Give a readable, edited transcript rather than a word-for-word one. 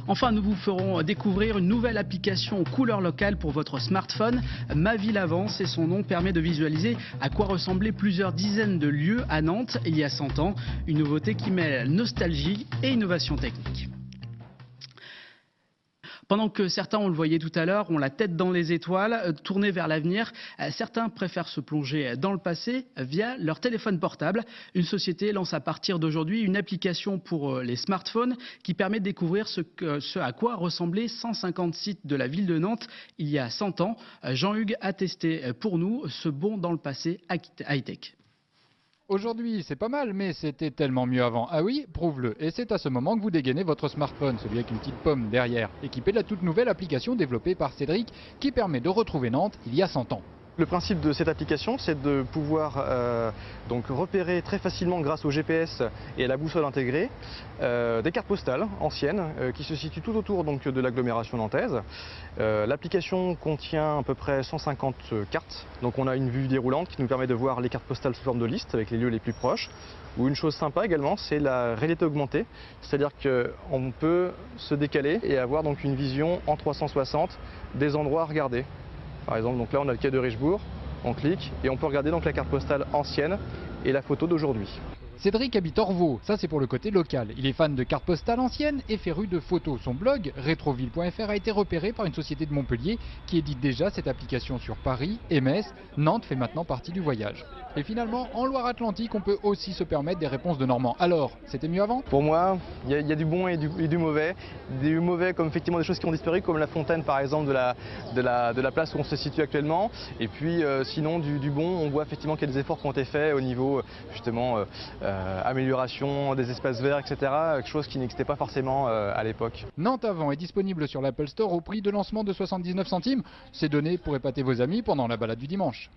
Enfin, nous vous ferons découvrir une nouvelle application aux couleurs locales pour votre smartphone. Ma Ville Avance et son nom permet de visualiser à quoi ressemblaient plusieurs dizaines de lieux à Nantes il y a 100 ans. Une nouveauté qui mêle nostalgie et innovation technique. Pendant que certains, on le voyait tout à l'heure, ont la tête dans les étoiles, tournés vers l'avenir, certains préfèrent se plonger dans le passé via leur téléphone portable. Une société lance à partir d'aujourd'hui une application pour les smartphones qui permet de découvrir ce à quoi ressemblaient 150 sites de la ville de Nantes il y a 100 ans. Jean-Hugues a testé pour nous ce bond dans le passé high-tech. Aujourd'hui, c'est pas mal, mais c'était tellement mieux avant. Ah oui, prouve-le. Et c'est à ce moment que vous dégainez votre smartphone, celui avec une petite pomme derrière, équipé de la toute nouvelle application développée par Cédric, qui permet de retrouver Nantes il y a 100 ans. Le principe de cette application, c'est de pouvoir donc repérer très facilement grâce au GPS et à la boussole intégrée des cartes postales anciennes qui se situent tout autour donc, de l'agglomération nantaise. L'application contient à peu près 150 cartes, donc on a une vue déroulante qui nous permet de voir les cartes postales sous forme de liste avec les lieux les plus proches. Ou une chose sympa également, c'est la réalité augmentée, c'est-à-dire qu'on peut se décaler et avoir donc une vision en 360 des endroits à regarder. Par exemple, donc là on a le quai de Richebourg, on clique et on peut regarder donc la carte postale ancienne et la photo d'aujourd'hui. Cédric habite Orvaux, ça c'est pour le côté local. Il est fan de cartes postales anciennes et féru de photos. Son blog, retroville.fr, a été repéré par une société de Montpellier qui édite déjà cette application sur Paris et Metz. Nantes fait maintenant partie du voyage. Et finalement, en Loire-Atlantique, on peut aussi se permettre des réponses de Normands. Alors, c'était mieux avant? Pour moi, il y a du bon et du mauvais. Du mauvais comme effectivement des choses qui ont disparu, comme la fontaine par exemple de la place où on se situe actuellement. Et puis sinon du bon, on voit effectivement qu'il y a des efforts qui ont été faits au niveau justement amélioration des espaces verts, etc. Quelque chose qui n'existait pas forcément à l'époque. Nantes avant est disponible sur l'Apple Store au prix de lancement de 79 centimes. C'est donné pour épater vos amis pendant la balade du dimanche.